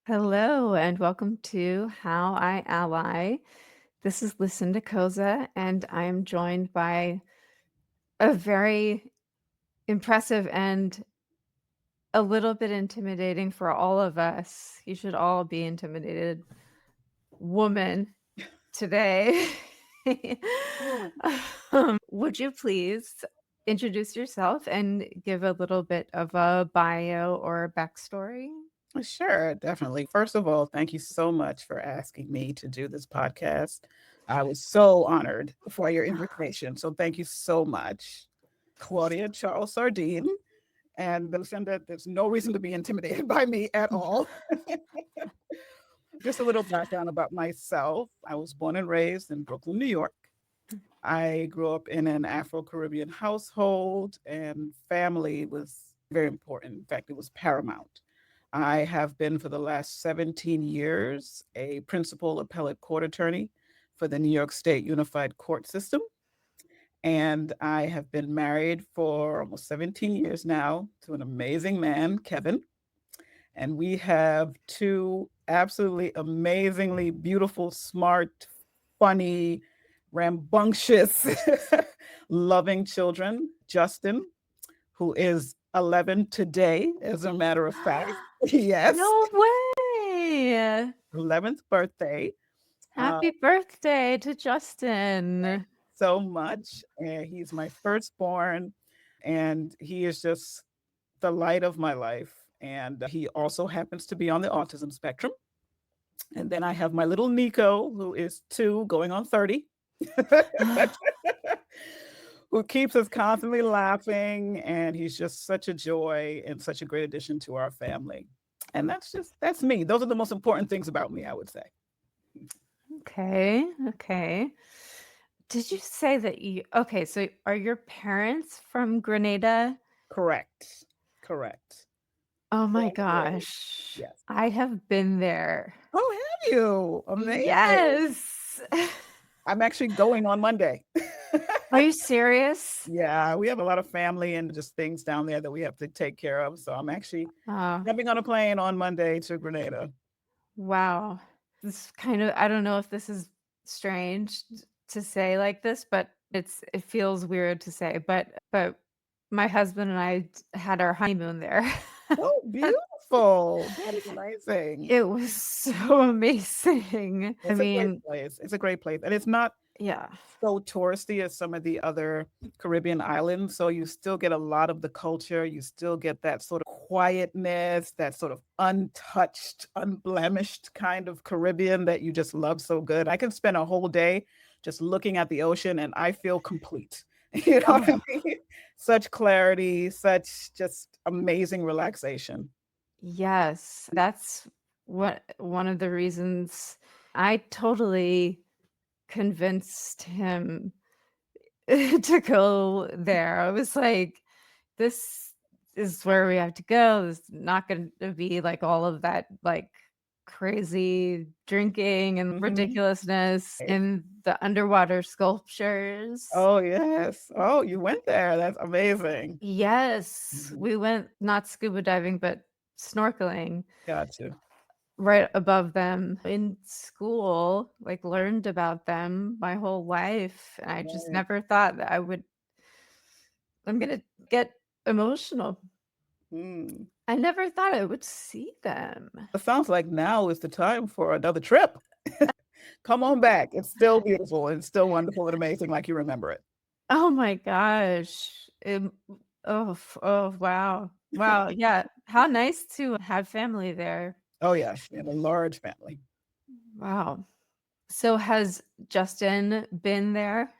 Hello, and welcome to How I Ally. This is Lucinda Koza, and I am joined by a very impressive and a little bit intimidating for all of us. You should all be intimidated woman today. Would you please introduce yourself and give a little bit of a bio or backstory? Sure, definitely. First of all, thank you so much for asking me to do this podcast. I was so honored for your invitation. So thank you so much. Claudia Charles-Sardine. And Lucinda, there's no reason to be intimidated by me at all. Just a little background about myself. I was born and raised in Brooklyn, New York. I grew up in an Afro-Caribbean household, and family was very important. In fact, it was paramount. I have been for the last 17 years a principal appellate court attorney for the New York State Unified Court System. And I have been married for almost 17 years now to an amazing man, Kevin. And we have two absolutely amazingly beautiful, smart, funny, rambunctious, loving children. Justin, who is 11 today, as a matter of fact. Yes, No way! 11th birthday. Uh, Happy birthday to Justin. so much. And he's my firstborn, and he is just the light of my life. And he also happens to be on the autism spectrum. And then I have my little Nico, who is 2, going on 30, who keeps us constantly laughing. And he's just such a joy and such a great addition to our family. And that's me. Those are the most important things about me, I would say. Okay, okay. Did you say that so are your parents from Grenada? Correct. Correct. Oh my Born and raised. gosh. Yes. I have been there. Oh, have you? Amazing. Yes. I'm actually going on Monday. Are you serious? Yeah, we have a lot of family and just things down there that we have to take care of. So I'm actually Oh, jumping on a plane on Monday to Grenada. wow. This kind of I don't know if this is strange to say like this, but it feels weird to say, but my husband and I had our honeymoon there. Oh, beautiful. That is amazing. It was so amazing. I It's a great mean, place. It's a great place. And it's not yeah. so touristy as some of the other Caribbean islands. So you still get a lot of the culture. You still get that sort of quietness, that sort of untouched, unblemished kind of Caribbean that you just love so good. I can spend a whole day just looking at the ocean and I feel complete. You know what I Oh, mean? Such clarity, such just amazing relaxation. yes. That's what one of the reasons I totally convinced him to go there. I was like, this is where we have to go. It's not going to be like all of that, like crazy drinking and Mhm. ridiculousness in the underwater sculptures. Oh, yes. Oh, you went there. That's amazing. Yes, Mhm. we went not scuba diving, but snorkeling Got you. right above them in school, like learned about them my whole life. And I just Right. never thought that I'm gonna get emotional. Mm. I never thought I would see them. It sounds like now is the time for another trip. Come on back. It's still beautiful and still wonderful and amazing like you remember it. Oh my gosh. Oh, wow. Wow, yeah. How nice to have family there. Oh, yes. We have a large family. Wow. So has Justin been there?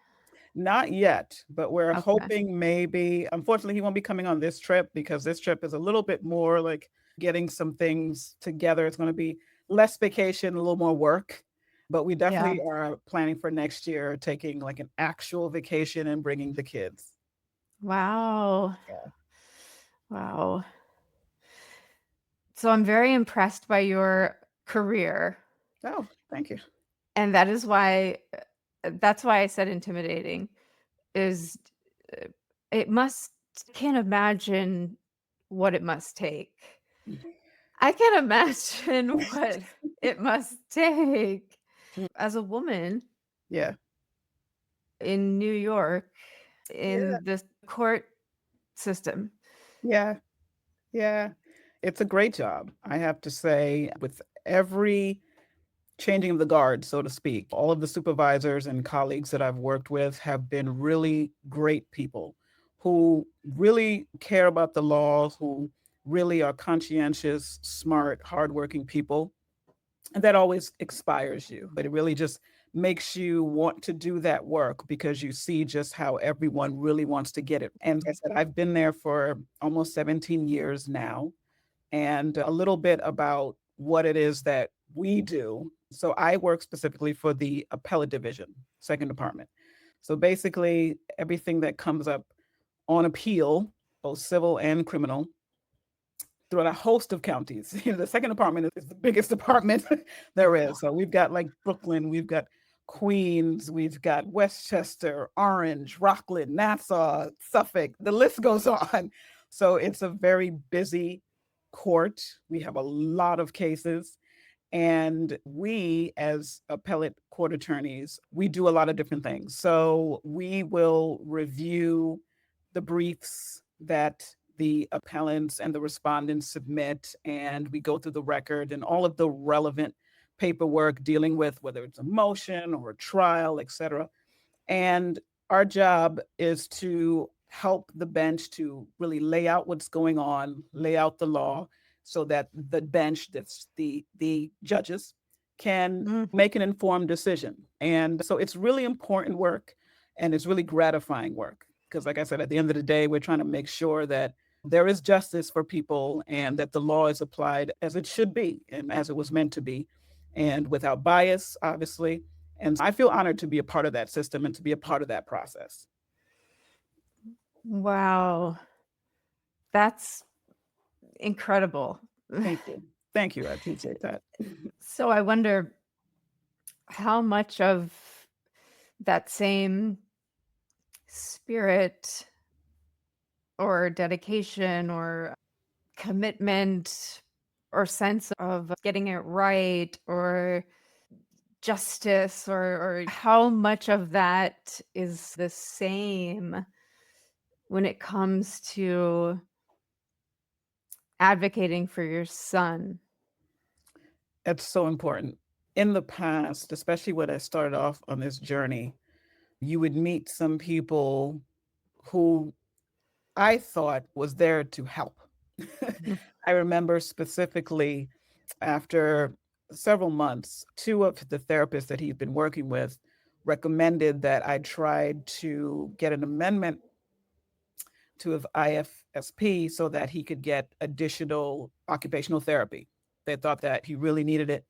Not yet, but we're Okay. hoping maybe. Unfortunately, he won't be coming on this trip because this trip is a little bit more like getting some things together. It's going to be less vacation, a little more work. But we Yeah. definitely are planning for next year, taking like an actual vacation and bringing the kids. Wow. Yeah. Wow. So I'm very impressed by your career, Oh, thank you. and that's why I said intimidating is uh, it must can't imagine what it must take. I can imagine what it must take. As a woman Yeah. in New York, Yeah. in the court system. Yeah. Yeah. It's a great job, I have to say, with every changing of the guard, so to speak. All of the supervisors and colleagues that I've worked with have been really great people who really care about the laws, who really are conscientious, smart, hardworking people. And that always inspires you, but it really just makes you want to do that work because you see just how everyone really wants to get it. And as I said, I've been there for almost 17 years now, and a little bit about what it is that we do. So I work specifically for the appellate division, second department. So basically, everything that comes up on appeal, both civil and criminal, throughout a host of counties. The second department is the biggest department there is. So we've got like Brooklyn, we've got Queens, we've got Westchester, Orange, Rockland, Nassau, Suffolk. The list goes on. So it's a very busy court. We have a lot of cases. And we, as appellate court attorneys, we do a lot of different things. So we will review the briefs that the appellants and the respondents submit, and we go through the record and all of the relevant paperwork dealing with whether it's a motion or a trial, et cetera. And our job is to help the bench to really lay out what's going on, lay out the law, so that the bench, that's the judges, can Mm. make an informed decision. And so it's really important work, and it's really gratifying work. Because, like I said, at the end of the day, we're trying to make sure that there is justice for people and that the law is applied as it should be and as it was meant to be, and without bias, obviously. And I feel honored to be a part of that system and to be a part of that process. Wow, that's incredible. Thank you. Thank you. I appreciate that. So I wonder how much of that same spirit or dedication or commitment or sense of getting it right or justice or how much of that is the same when it comes to advocating for your son. It's so important. In the past, especially when I started off on this journey, you would meet some people who I thought was there to help. Mm. I remember specifically after several months, two of the therapists that he'd been working with recommended that I tried to get an amendment to his IFSP so that he could get additional occupational therapy. They thought that he really needed it.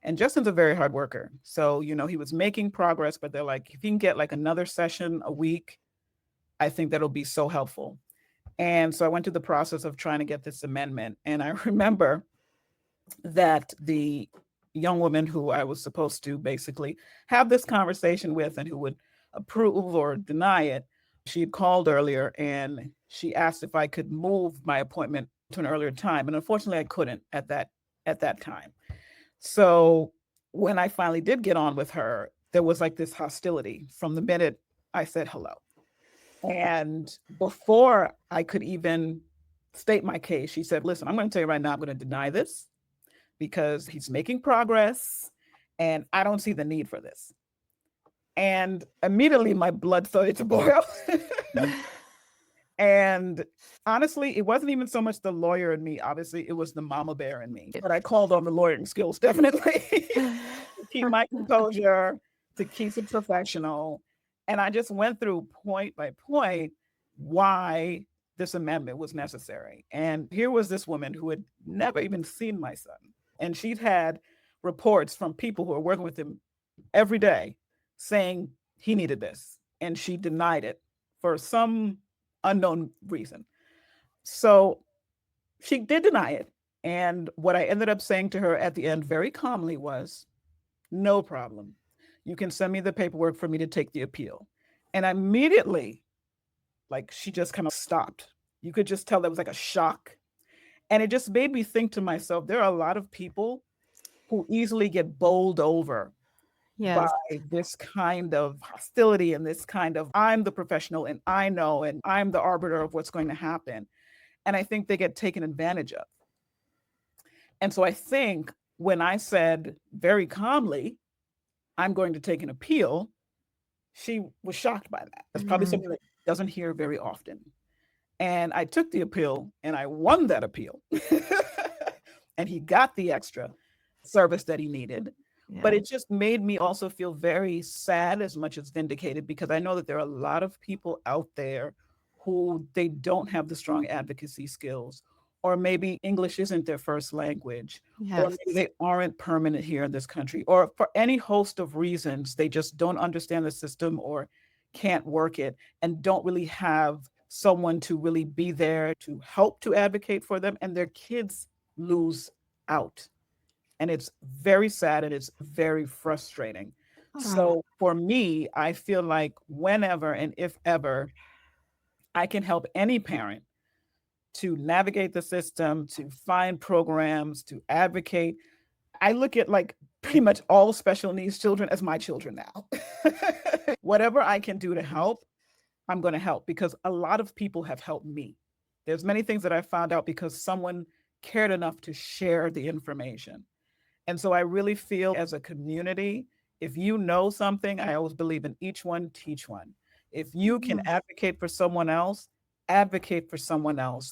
And Justin's a very hard worker. So, he was making progress, but they're like, if he can get like another session a week, I think that'll be so helpful. And so I went through the process of trying to get this amendment. And I remember that the young woman who I was supposed to basically have this conversation with and who would approve or deny it, she had called earlier and she asked if I could move my appointment to an earlier time. And unfortunately I couldn't at that time. So when I finally did get on with her, there was like this hostility from the minute I said hello. And before I could even state my case, she said, listen, I'm going to tell you right now, I'm going to deny this because he's making progress and I don't see the need for this. And immediately my blood started to boil. And honestly, it wasn't even so much the lawyer in me. Obviously, it was the mama bear in me. But I called on the lawyering skills, definitely, to keep my composure, to keep it professional. And I just went through point by point why this amendment was necessary. And here was this woman who had never even seen my son. And she'd had reports from people who are working with him every day saying he needed this. And she denied it for some unknown reason. So she did deny it. And what I ended up saying to her at the end very calmly was, no problem. You can send me the paperwork for me to take the appeal. And immediately, like, she just kind of stopped. You could just tell there was like a shock. And it just made me think to myself, there are a lot of people who easily get bowled over by Yes. this kind of hostility and this kind of, I'm the professional and I know and I'm the arbiter of what's going to happen. And I think they get taken advantage of. And so I think when I said very calmly, I'm going to take an appeal, she was shocked by that. That's probably Mhm. something that doesn't hear very often. And I took the appeal and I won that appeal. And he got the extra service that he needed. But Yeah. it just made me also feel very sad as much as vindicated, because I know that there are a lot of people out there who they don't have the strong advocacy skills, or maybe English isn't their first language, or Yes. maybe they aren't permanent here in this country, or for any host of reasons, they just don't understand the system or can't work it and don't really have someone to really be there to help to advocate for them, and their kids lose out. And it's very sad and it's very frustrating. Oh, So for me, I feel like whenever and if ever I can help any parent to navigate the system, to find programs, to advocate, I look at like pretty much all special needs children as my children now. Whatever I can do to help, I'm going to help, because a lot of people have helped me. There's many things that I found out because someone cared enough to share the information. And so I really feel as a community, if you know something, I always believe in each one, teach one. If you can yes. advocate for someone else,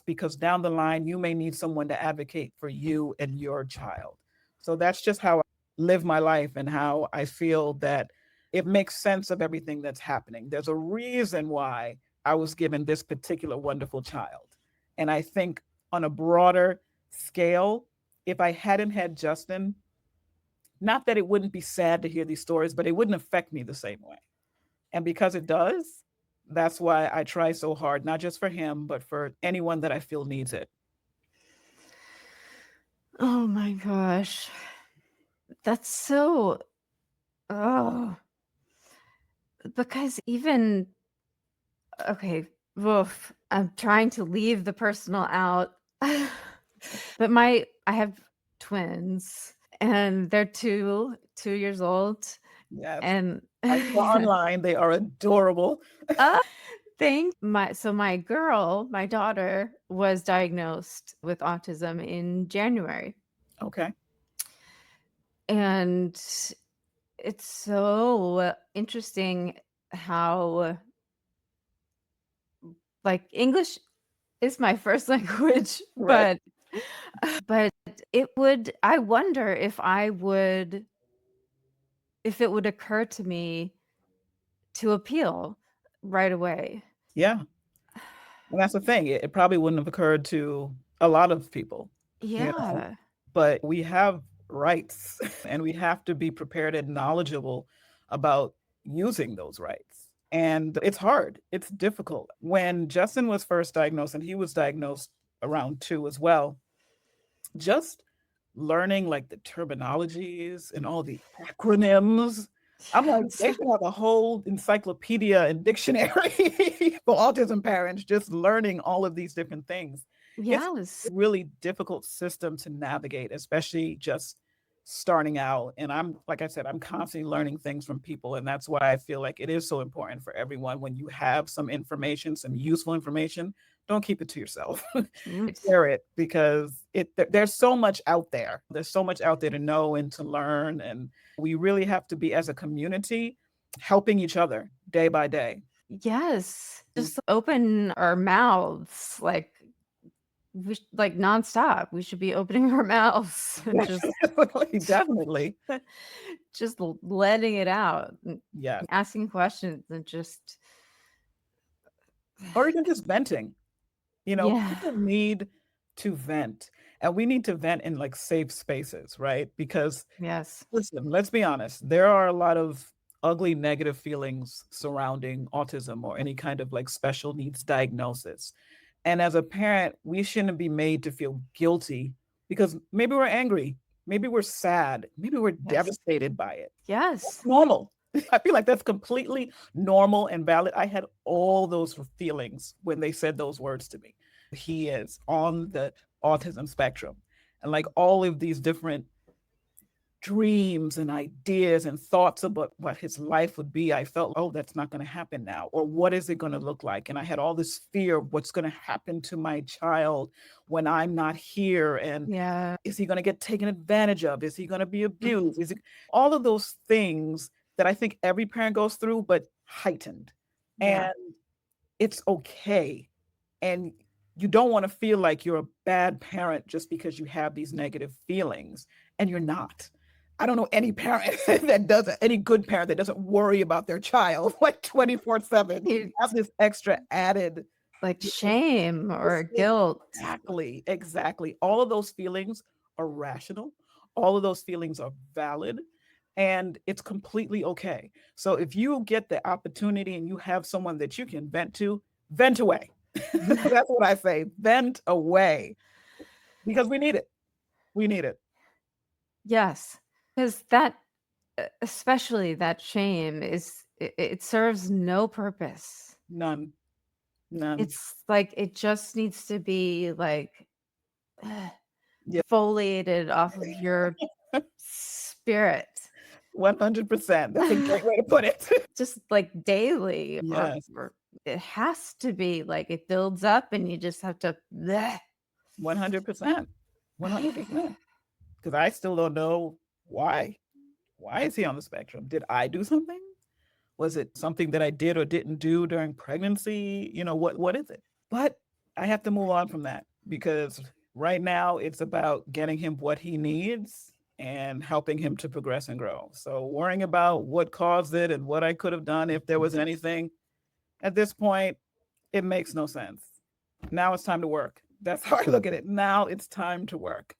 because down the line, you may need someone to advocate for you and your child. So that's just how I live my life and how I feel that it makes sense of everything that's happening. There's a reason why I was given this particular wonderful child. And I think on a broader scale, if I hadn't had Justin, not that it wouldn't be sad to hear these stories, but it wouldn't affect me the same way. And because it does, that's why I try so hard, not just for him, but for anyone that I feel needs it. Oh my gosh. That's so oh, because even okay, woof, I'm trying to leave the personal out. But I have twins and they're 2 years old Yes. and I saw online, they are adorable. oh, thank my girl, my daughter was diagnosed with autism in January. Okay. And it's so interesting how like English is my first language, Right. but it would I wonder if it would occur to me to appeal right away. Yeah. And that's the thing. It probably wouldn't have occurred to a lot of people, you know, Yeah. but we have rights and we have to be prepared and knowledgeable about using those rights. And it's hard, it's difficult. When Justin was first diagnosed, and he was diagnosed around 2 as well, just learning like the terminologies and all the acronyms. I'm like, Yes. they should have a whole encyclopedia and dictionary for autism parents, just learning all of these different things. It's Yes. a really difficult system to navigate, especially just starting out. And I'm, like I said, I'm constantly learning things from people. And that's why I feel like it is so important for everyone, when you have some information, some useful information, don't keep it to yourself. Right. Share it, because there's so much out there. There's so much out there to know and to learn, and we really have to be, as a community, helping each other day by day. Yes. Just open our mouths like like nonstop. We should be opening our mouths and Definitely, definitely. just letting it out and Yes. asking questions and just Or even just venting. You know, yeah. people need to vent, and we need to vent in like safe spaces, right? Because Yes. listen, let's be honest, there are a lot of ugly negative feelings surrounding autism or any kind of like special needs diagnosis. And as a parent, we shouldn't be made to feel guilty, because maybe we're angry, maybe we're sad, maybe we're Yes. devastated by it. Yes. Normal. I feel like that's completely normal and valid. I had all those feelings when they said those words to me. He is on the autism spectrum. And like all of these different dreams and ideas and thoughts about what his life would be, I felt, oh, that's not going to happen now. Or what is it going to look like? And I had all this fear of what's going to happen to my child when I'm not here. And Yeah. is he going to get taken advantage of? Is he going to be abused? Is it all of those things that I think every parent goes through, but heightened. Yeah. And it's okay. And you don't want to feel like you're a bad parent just because you have these negative feelings, and you're not. I don't know any parent that doesn't, any good parent that doesn't worry about their child like 24/7. You Have this extra added, like shame or guilt. exactly, exactly. All of those feelings are rational. All of those feelings are valid, and it's completely okay. So if you get the opportunity and you have someone that you can vent to, vent away. That's what I say. Vent away, because we need it. We need it. Yes, because that, especially that shame it serves no purpose. None. None. It's like it just needs to be like Yeah. foliated off of your spirit 100%. That's a great way to put it. just like daily Yes. or it has to be like it builds up and you just have to bleh. 100%. 100%. Because I still don't know why. Why is he on the spectrum? Did I do something? Was it something that I did or didn't do during pregnancy? What is it? But I have to move on from that, because right now it's about getting him what he needs and helping him to progress and grow. So worrying about what caused it and what I could have done if there was anything, at this point, it makes no sense. Now it's time to work. That's how I look at it. Now it's time to work.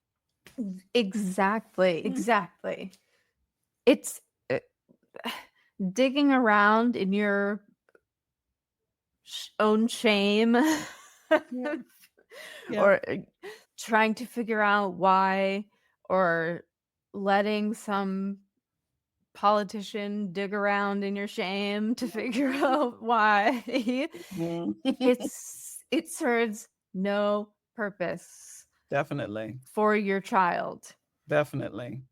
Exactly, exactly. It's digging around in your own shame Yeah. Yeah. or trying to figure out why or letting some politician dig around in your shame to figure out why. Mhm. It serves no purpose Definitely. for your child. Definitely.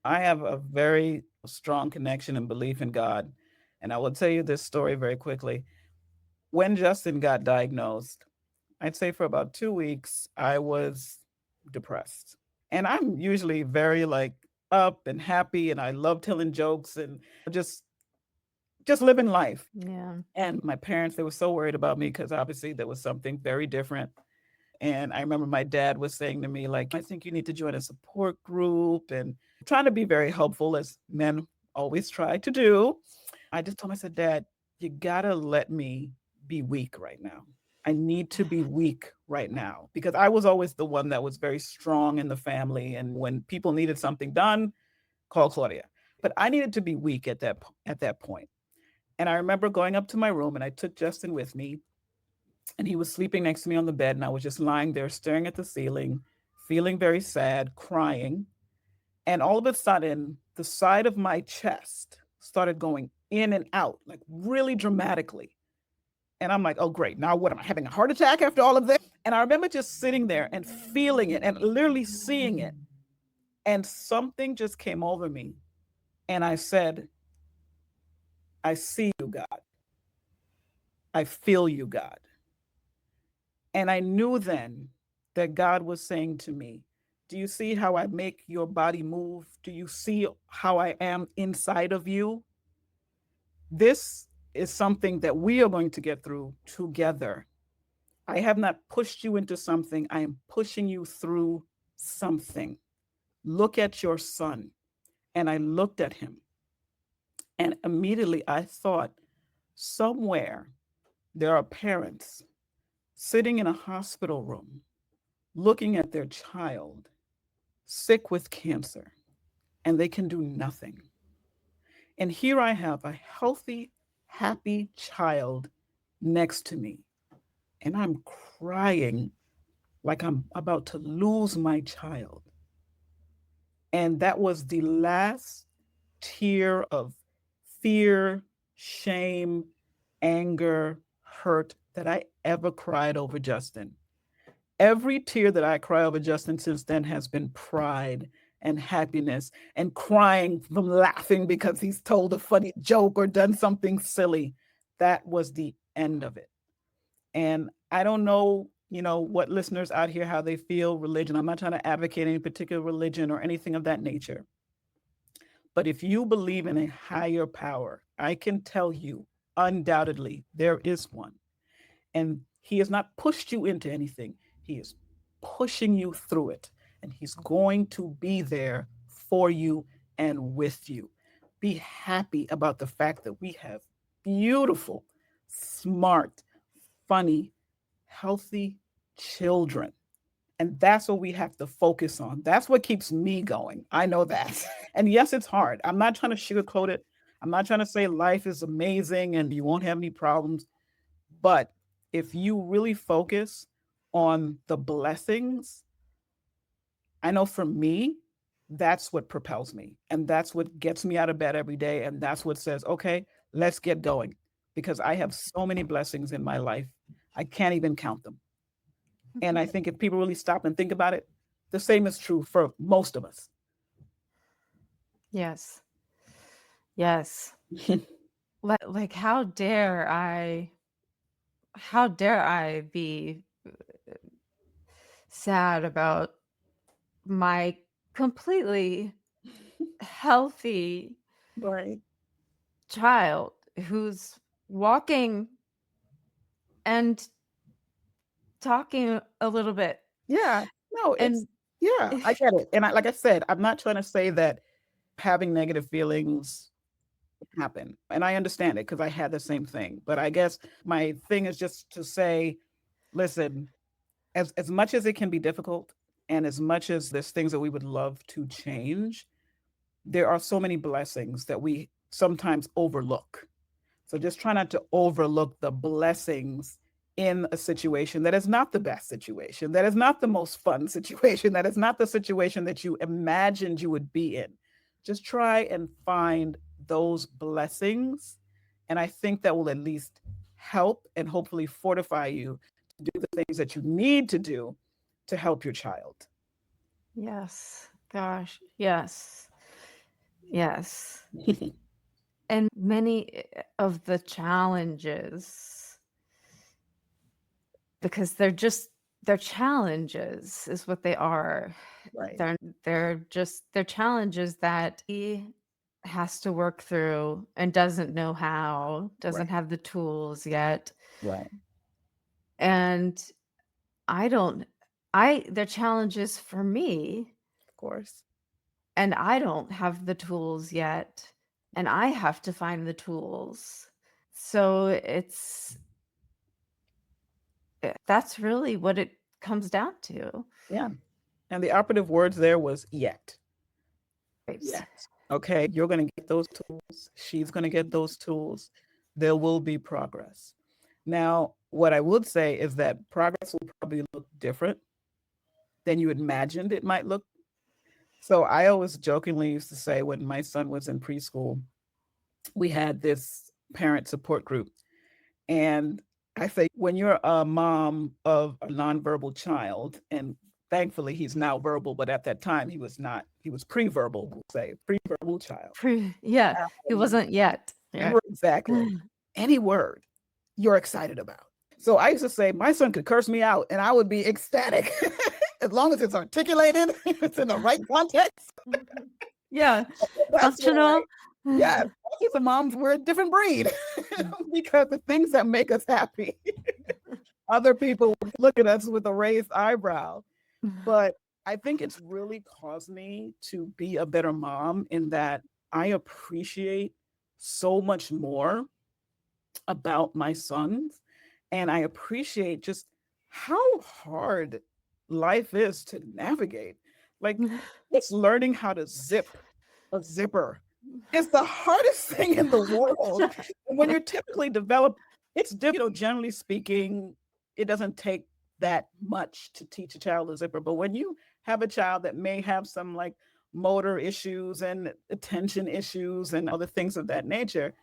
I have a very strong connection and belief in God. And I will tell you this story very quickly. When Justin got diagnosed, I'd say for about 2 weeks, I was depressed. And I'm usually very like up and happy, and I love telling jokes and just living life. Yeah. And my parents, they were so worried about me because obviously there was something very different. And I remember my dad was saying to me, like, I think you need to join a support group, and trying to be very helpful, as men always try to do. I just told him, I said, Dad, you gotta let me be weak right now. I need to be weak right now, because I was always the one that was very strong in the family. And when people needed something done, call Claudia. But I needed to be weak at that point. And I remember going up to my room, and I took Justin with me, and he was sleeping next to me on the bed, and I was just lying there staring at the ceiling, feeling very sad, crying. And all of a sudden, the side of my chest started going in and out, like really dramatically. And I'm like, oh, great. Now what? Am I having a heart attack after all of this? And I remember just sitting there and feeling it and literally seeing it. And something just came over me. And I said, I see you, God. I feel you, God. And I knew then that God was saying to me, do you see how I make your body move? Do you see how I am inside of you? This is something that we are going to get through together. I have not pushed you into something, I am pushing you through something. Look at your son. And I looked at him, and immediately I thought, somewhere there are parents sitting in a hospital room looking at their child sick with cancer, and they can do nothing. And here I have a healthy, happy child next to me, and I'm crying like I'm about to lose my child. And that was the last tear of fear, shame, anger, hurt that I ever cried over Justin. Every tear that I cry over Justin since then has been pride and happiness and crying from laughing because he's told a funny joke or done something silly. That was the end of it. And I don't know, what listeners out here, how they feel religion. I'm not trying to advocate any particular religion or anything of that nature. But if you believe in a higher power, I can tell you undoubtedly there is one. And he has not pushed you into anything, he is pushing you through it. And he's going to be there for you and with you. Be happy about the fact that we have beautiful, smart, funny, healthy children. And that's what we have to focus on. That's what keeps me going. I know that. And yes, it's hard. I'm not trying to sugarcoat it. I'm not trying to say life is amazing and you won't have any problems. But if you really focus on the blessings, I know for me, that's what propels me. And that's what gets me out of bed every day. And that's what says, okay, let's get going. Because I have so many blessings in my life. I can't even count them. And I think if people really stop and think about it, the same is true for most of us. Yes. Yes. Like how dare I be sad about my completely healthy Right. child who's walking and talking a little bit. Yeah. No, And yeah, I get it. And like I said, I'm not trying to say that having negative feelings happen. And I understand it because I had the same thing. But I guess my thing is just to say, listen, as much as it can be difficult and as much as there's things that we would love to change, there are so many blessings that we sometimes overlook. So just try not to overlook the blessings in a situation that is not the best situation, that is not the most fun situation, that is not the situation that you imagined you would be in. Just try and find those blessings. And I think that will at least help and hopefully fortify you to do the things that you need to do to help your child. yes, gosh, yes. Yes. And many of the challenges, because they're challenges is what they are. Right. They're challenges that he has to work through and doesn't know how, Right. doesn't have the tools yet. Right. And I don't I they're challenges for me, Of course. and I don't have the tools yet, and I have to find the tools. So that's really what it comes down to. Yeah. And the operative words there was yet. Right. Yes. Okay, you're going to get those tools. She's going to get those tools. There will be progress. Now, what I would say is that progress will probably look different than you imagined it might look. So I always jokingly used to say when my son was in preschool, we had this parent support group. And I say, when you're a mom of a nonverbal child, and thankfully he's now verbal, but at that time he was not, he was pre-verbal, we'll say, pre-verbal child. Yeah, it wasn't yet. Yeah. Exactly. Any word you're excited about. So I used to say my son could curse me out and I would be ecstatic as long as it's articulated, it's in the right context. Yeah, That's why, functional. yes, as a moms, we're a different breed because the things that make us happy, other people look at us with a raised eyebrow. But I think it's really caused me to be a better mom in that I appreciate so much more about my sons. And I appreciate just how hard life is to navigate. Like, it's learning how to zip a zipper. It's the hardest thing in the world. And when you're typically developed, it's generally speaking, it doesn't take that much to teach a child a zipper. But when you have a child that may have some like motor issues and attention issues and other things of that nature,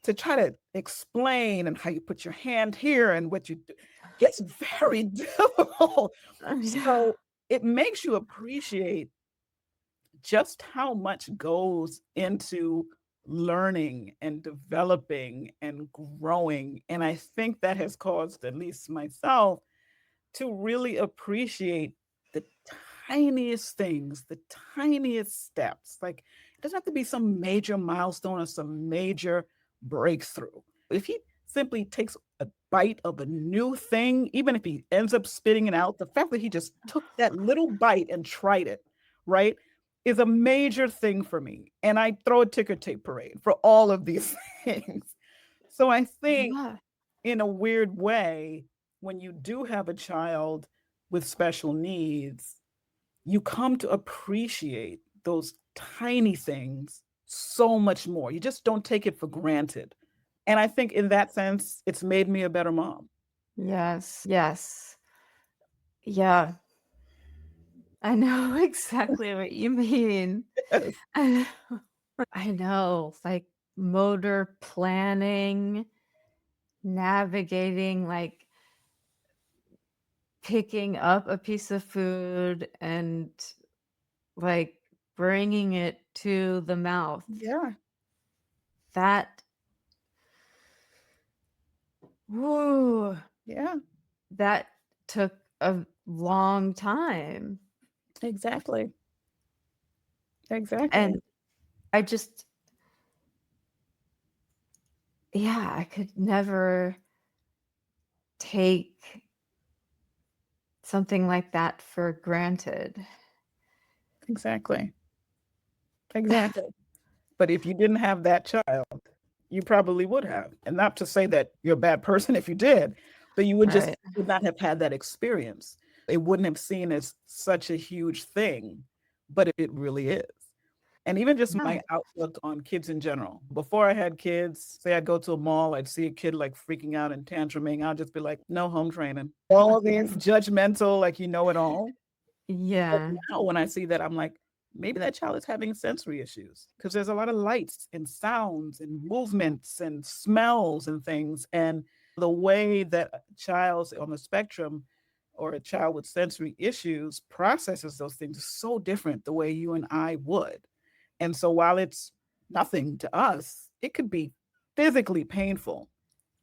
to try to explain and how you put your hand here and what you do. It's very difficult. So it makes you appreciate just how much goes into learning and developing and growing. And I think that has caused, at least myself, to really appreciate the tiniest things, the tiniest steps. Like, it doesn't have to be some major milestone or some major breakthrough. If he simply takes a bite of a new thing, even if he ends up spitting it out, the fact that he just took that little bite and tried it, right, is a major thing for me. And I throw a ticker tape parade for all of these things. So I think, Yeah. in a weird way, when you do have a child with special needs, you come to appreciate those tiny things so much more. You just don't take it for granted. And I think in that sense, it's made me a better mom. Yes. Yes. Yeah. I know exactly what you mean. Yes. I know. I know, like motor planning, navigating, like picking up a piece of food and like bringing it to the mouth. Yeah. That, woo, Yeah. that took a long time. Exactly. Exactly. And I just, yeah, I could never take something like that for granted. Exactly. Exactly. But if you didn't have that child, you probably would have. And not to say that you're a bad person if you did, but you would just Right. would not have had that experience. It wouldn't have seen as such a huge thing, but it really is. And even just Yeah. my outlook on kids in general. Before I had kids, say I'd go to a mall, I'd see a kid like freaking out and tantruming. I'll just be like, no home training. All of these judgmental, like you know it all. But Yeah. now when I see that, I'm like, maybe that child is having sensory issues because there's a lot of lights and sounds and movements and smells and things. And the way that a child on the spectrum or a child with sensory issues processes those things is so different the way you and I would. And so while it's nothing to us, it could be physically painful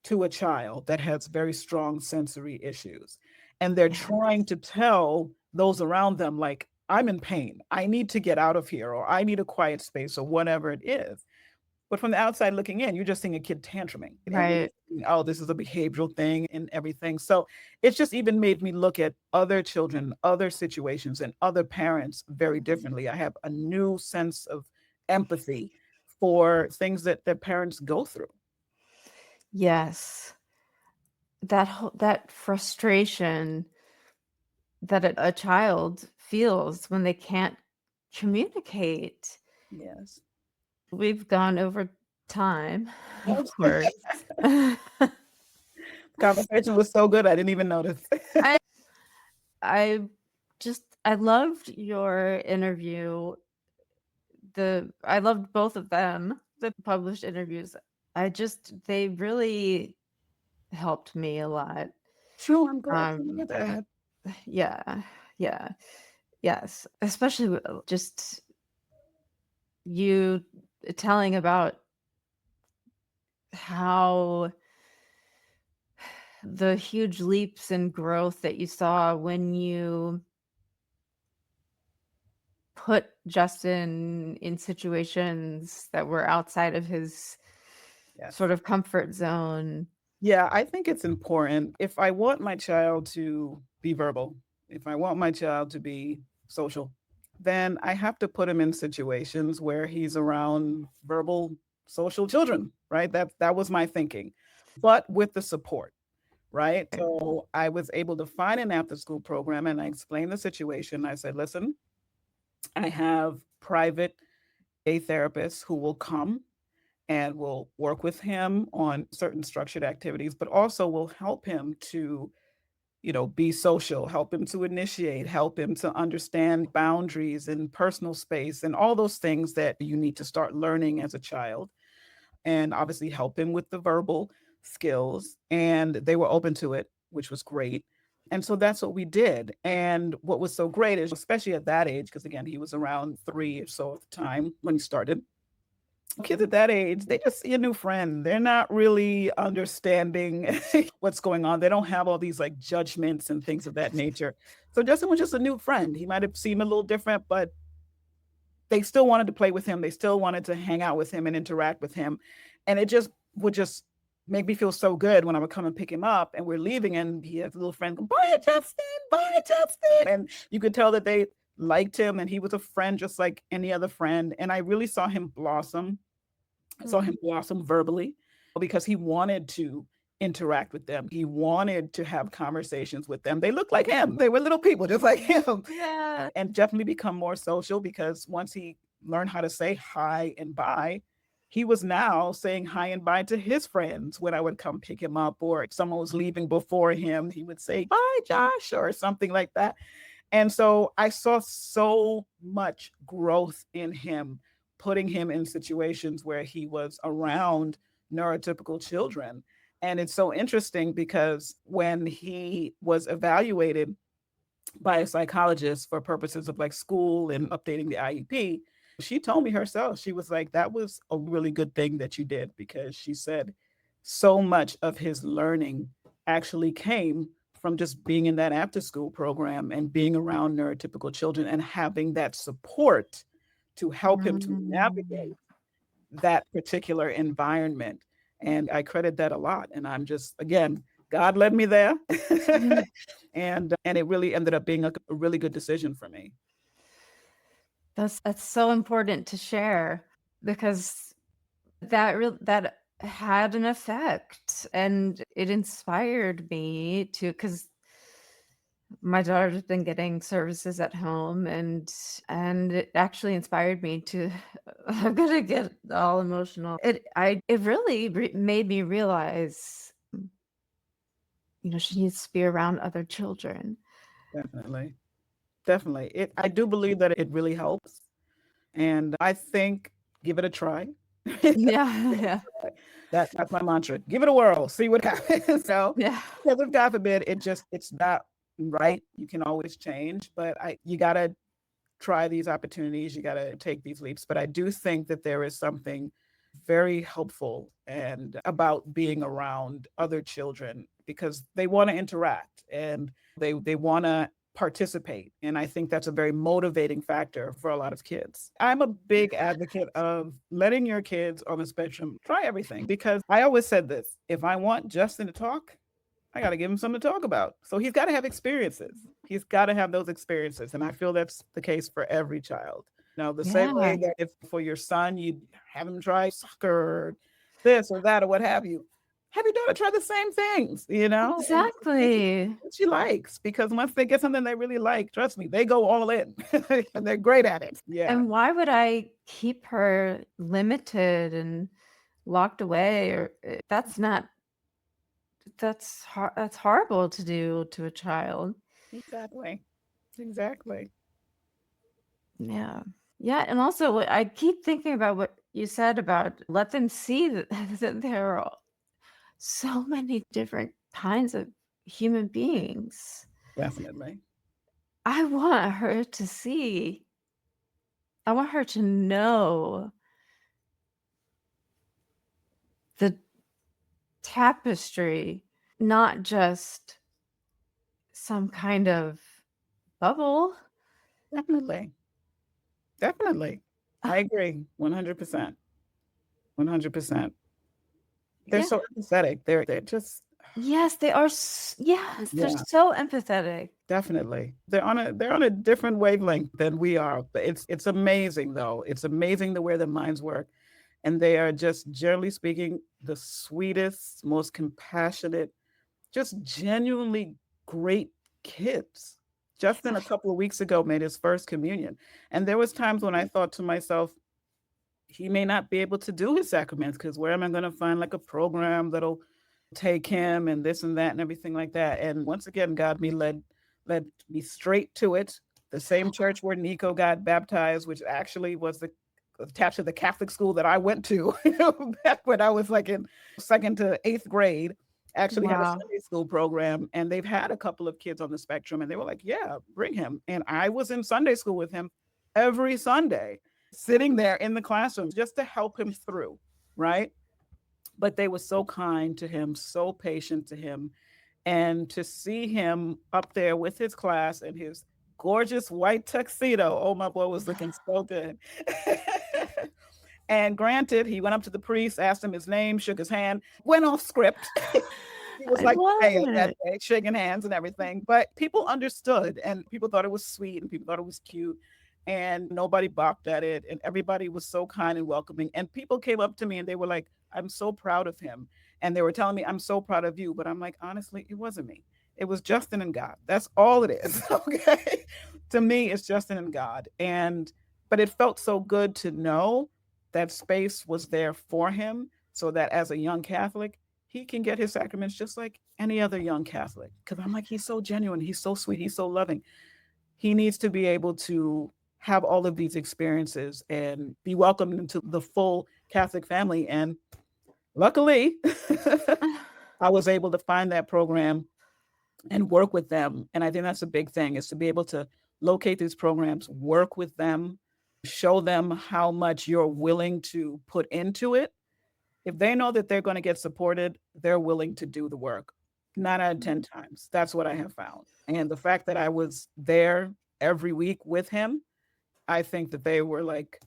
to a child that has very strong sensory issues. And they're Yeah. trying to tell those around them, like, I'm in pain. I need to get out of here, or I need a quiet space, or whatever it is. But from the outside looking in, you're just seeing a kid tantruming. And you're Right. just thinking, oh, this is a behavioral thing and everything. So it's just even made me look at other children, other situations, and other parents very differently. I have a new sense of empathy for things that their parents go through. Yes. That frustration that a child feels when they can't communicate. Yes. We've gone over time, of Okay. course. Conversation was so good, I didn't even notice. I I just I loved your interview. I loved both of them, the published interviews. They really helped me a lot. Sure, I'm glad to Um, hear that. yeah, yeah, yes, especially just you telling about how the huge leaps in growth that you saw when you put Justin in situations that were outside of his Yes. sort of comfort zone. Yeah, I think it's important. If I want my child to be verbal, if I want my child to be social, then I have to put him in situations where he's around verbal, social children, right? That was my thinking, but with the support, right? So I was able to find an after school program and I explained the situation. I said, listen, I have private day therapists who will come and will work with him on certain structured activities, but also will help him to, be social, help him to initiate, help him to understand boundaries and personal space and all those things that you need to start learning as a child. And obviously help him with the verbal skills. And they were open to it. which was great. And so that's what we did. And what was so great is, especially at that age, because again, he was around 3 or so at the time when he started. Kids at that age, they just see a new friend. They're not really understanding what's going on. They don't have all these like judgments and things of that nature. So Justin was just a new friend. He might have seemed a little different, but they still wanted to play with him. They still wanted to hang out with him and interact with him. And it just would just make me feel so good when I would come and pick him up and we're leaving and he has a little friend go, bye, Justin, bye, Justin. And you could tell that they liked him and he was a friend just like any other friend. And I really saw him blossom. I saw him blossom verbally because he wanted to interact with them. He wanted to have conversations with them. They looked like him. They were little people just like him. Yeah. And definitely become more social because once he learned how to say hi and bye, he was now saying hi and bye to his friends when I would come pick him up, or if someone was leaving before him, he would say, bye, Josh, or something like that. And so I saw so much growth in him, putting him in situations where he was around neurotypical children. And it's so interesting because when he was evaluated by a psychologist for purposes of like school and updating the IEP, she told me herself, she was like, that was a really good thing that you did, because she said so much of his learning actually came from just being in that after school program and being around neurotypical children and having that support to help him to navigate that particular environment. And I credit that a lot. And I'm just, again, God led me there. and it really ended up being a really good decision for me. That's so important to share, because that had an effect, and it inspired me to, because my daughter's been getting services at home, and it actually inspired me to I'm gonna get all emotional. It really made me realize, she needs to be around other children. Definitely. Definitely. I do believe that it really helps. And I think give it a try. Yeah, yeah, That's my mantra. Give it a whirl, see what happens. So, yeah. because if God forbid, it's not right. You can always change, but you gotta try these opportunities. You gotta take these leaps. But I do think that there is something very helpful and about being around other children, because they want to interact and they want to participate. And I think that's a very motivating factor for a lot of kids. I'm a big advocate of letting your kids on the spectrum try everything, because I always said this: if I want Justin to talk, I got to give him something to talk about. So he's got to have experiences. He's got to have those experiences. And I feel that's the case for every child. Now, the same way that if for your son, you have him try soccer or this or that or what have you, have your daughter try the same things, Exactly. what she likes. Because once they get something they really like, trust me, they go all in and they're great at it. Yeah. And why would I keep her limited and locked away? Or that's horrible to do to a child. Exactly. Exactly. Yeah. Yeah, and also I keep thinking about what you said about let them see that there are so many different kinds of human beings. Definitely. I want her to see. I want her to know the tapestry, not just some kind of bubble. Definitely. Definitely. I agree 100%. 100%. They're Yeah. so empathetic. They're just Yes, they are. Yes, they're yeah, so empathetic. definitely. They're on a different wavelength than we are. But it's amazing though. It's amazing the way their minds work. And they are just, generally speaking, the sweetest, most compassionate, just genuinely great kids. Justin a couple of weeks ago made his first communion. And there was times when I thought to myself, he may not be able to do his sacraments, because where am I going to find like a program that'll take him and this and that and everything like that. And once again, God led me straight to it. The same church where Nico got baptized, which actually was attached to the Catholic school that I went to back when I was like in second to eighth grade. actually had a Wow. Sunday school program, and they've had a couple of kids on the spectrum, and they were like, yeah, bring him. And I was in Sunday school with him every Sunday, sitting there in the classroom just to help him through, right? But they were so kind to him, so patient to him. And to see him up there with his class in his gorgeous white tuxedo, oh, my boy was looking so good. And granted, he went up to the priest, asked him his name, shook his hand, went off script. He was I like the love mayor that it. day, shaking hands and everything. But people understood, and people thought it was sweet, and people thought it was cute. And nobody balked at it. And everybody was so kind and welcoming. And people came up to me and they were like, I'm so proud of him. And they were telling me, I'm so proud of you. But I'm like, honestly, it wasn't me. It was Justin and God. That's all it is. Okay. To me, it's Justin and God. But it felt so good to know that space was there for him so that as a young Catholic, he can get his sacraments just like any other young Catholic. Because I'm like, he's so genuine, he's so sweet, he's so loving. He needs to be able to have all of these experiences and be welcomed into the full Catholic family. And luckily, I was able to find that program and work with them. And I think that's a big thing, is to be able to locate these programs, work with them, show them how much you're willing to put into it. If they know that they're going to get supported, they're willing to do the work. 9 out of 10 times. That's what I have found. And the fact that I was there every week with him, I think that they were like,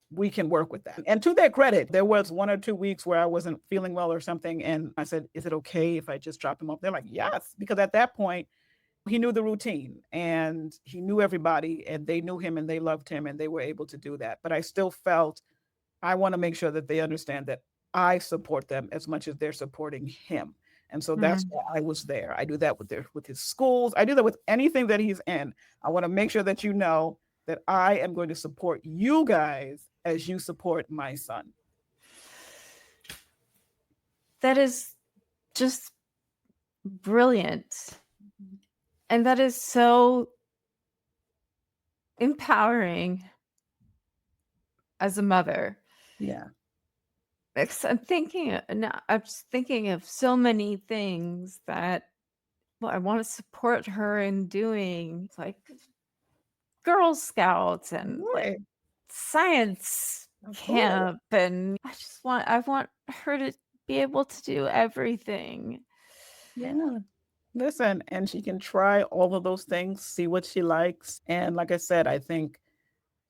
we can work with that. And to their credit, there was 1 or 2 weeks where I wasn't feeling well or something. And I said, is it okay if I just drop him off? They're like, yes. Because at that point, he knew the routine and he knew everybody and they knew him and they loved him and they were able to do that. But I still felt I want to make sure that they understand that I support them as much as they're supporting him. And so that's Mm. why I was there. I do that with his schools. I do that with anything that he's in. I want to make sure that you know that I am going to support you guys as you support my son. That is just brilliant. And that is so empowering as a mother. Yeah. I'm thinking now, I'm just thinking of so many things that I want to support her in doing, like Girl Scouts and like Right. science Of course. camp, and I want her to be able to do everything. Yeah. Listen, and she can try all of those things, see what she likes. And like I said, I think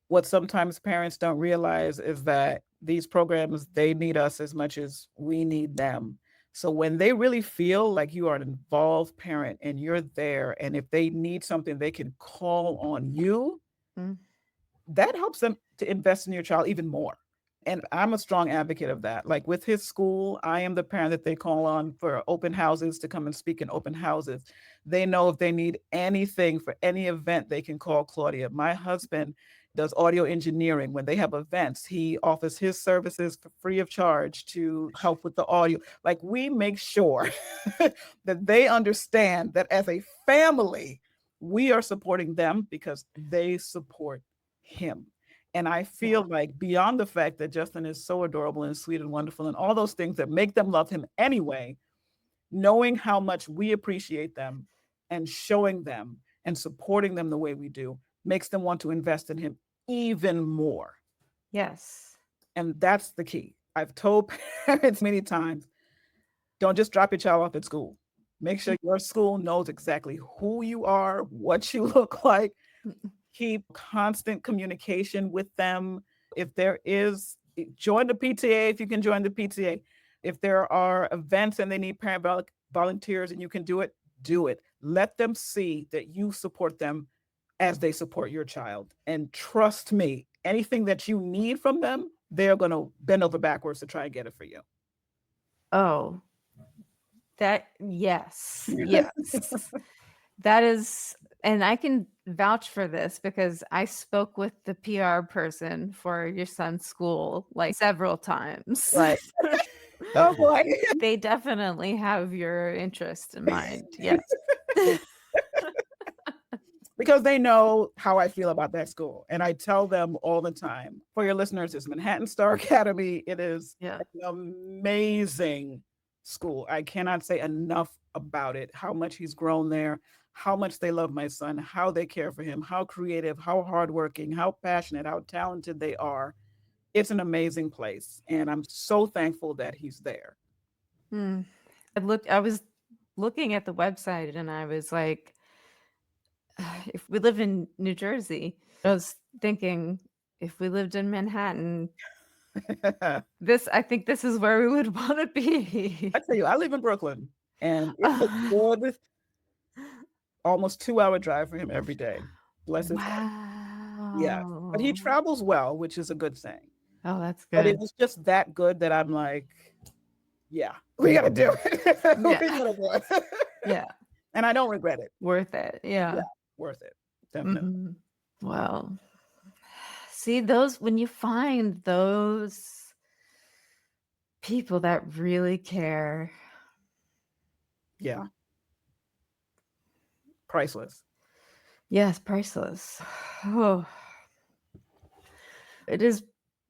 what sometimes parents don't realize is that these programs, they need us as much as we need them. So when they really feel like you are an involved parent and you're there, and if they need something, they can call on you, Mm. that helps them to invest in your child even more. And I'm a strong advocate of that. Like with his school, I am the parent that they call on for open houses, to come and speak in open houses. They know if they need anything for any event, they can call Claudia. My husband does audio engineering. When they have events, he offers his services for free of charge to help with the audio. Like, we make sure that they understand that as a family, we are supporting them because they support him. And I Yeah. feel like, beyond the fact that Justin is so adorable and sweet and wonderful and all those things that make them love him anyway, knowing how much we appreciate them and showing them and supporting them the way we do makes them want to invest in him even more. Yes. And that's the key. I've told parents many times, don't just drop your child off at school. Make sure your school knows exactly who you are, what you look like. Keep constant communication with them. If there is, join the PTA if you can join the PTA. If there are events and they need parent volunteers and you can do it, do it. Let them see that you support them as they support your child. And trust me, anything that you need from them, they're going to bend over backwards to try and get it for you. Oh, yes. Yes. That is, and I can vouch for this because I spoke with the PR person for your son's school like several times. Right. Oh boy. They definitely have your interest in mind. Yes. Because they know how I feel about that school. And I tell them all the time. For your listeners, it's Manhattan Star Academy. It is Yeah. an amazing school. I cannot say enough about it, how much he's grown there, how much they love my son, how they care for him, how creative, how hardworking, how passionate, how talented they are. It's an amazing place. And I'm so thankful that he's there. Hmm. I was looking at the website and I was like, if we live in New Jersey, I was thinking if we lived in Manhattan, I I think this is where we would want to be. tell you, I live in Brooklyn and it's a good almost 2 hour drive for him every day. Bless his heart. Yeah. But he Wow. travels well, which is a good thing. Oh, that's But it good. was just that good that I'm like, yeah, we gotta do it. Yeah. We gotta do it. Yeah. And I don't regret it. Worth it. Yeah, Yeah. worth it. Definitely. Mhm. Well, see those when you find those people that really care. Yeah, priceless. Yes, priceless. Oh, it has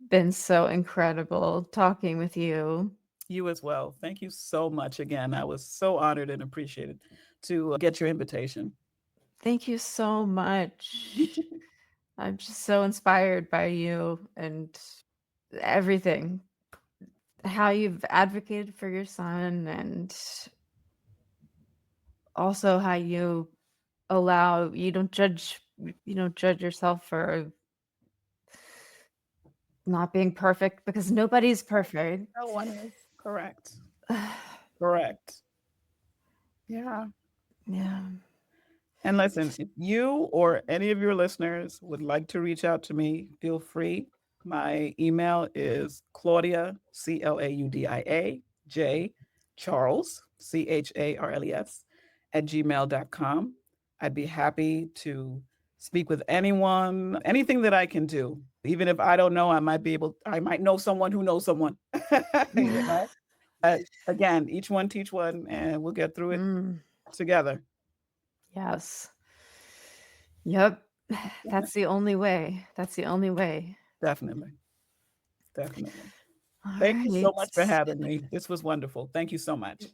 been so incredible talking with you. You as well. Thank you so much again. I was so honored and appreciated to get your invitation. Thank you so much. I'm just so inspired by you and everything. How you've advocated for your son and also how you don't judge yourself for not being perfect because nobody's perfect. No one is correct. Correct. Yeah. Yeah. And listen, if you or any of your listeners would like to reach out to me, feel free. My email is Claudia, Claudia, J, Charles, Charles, at gmail.com. I'd be happy to speak with anyone, anything that I can do. Even if I don't know, I might know someone who knows someone. You know? But again, each one teach one, and we'll get through it Mm, together. yes. Yep. That's the only way. That's the only way. Definitely. Definitely. All Thank you so right. much for having me. This was wonderful. Thank you so much.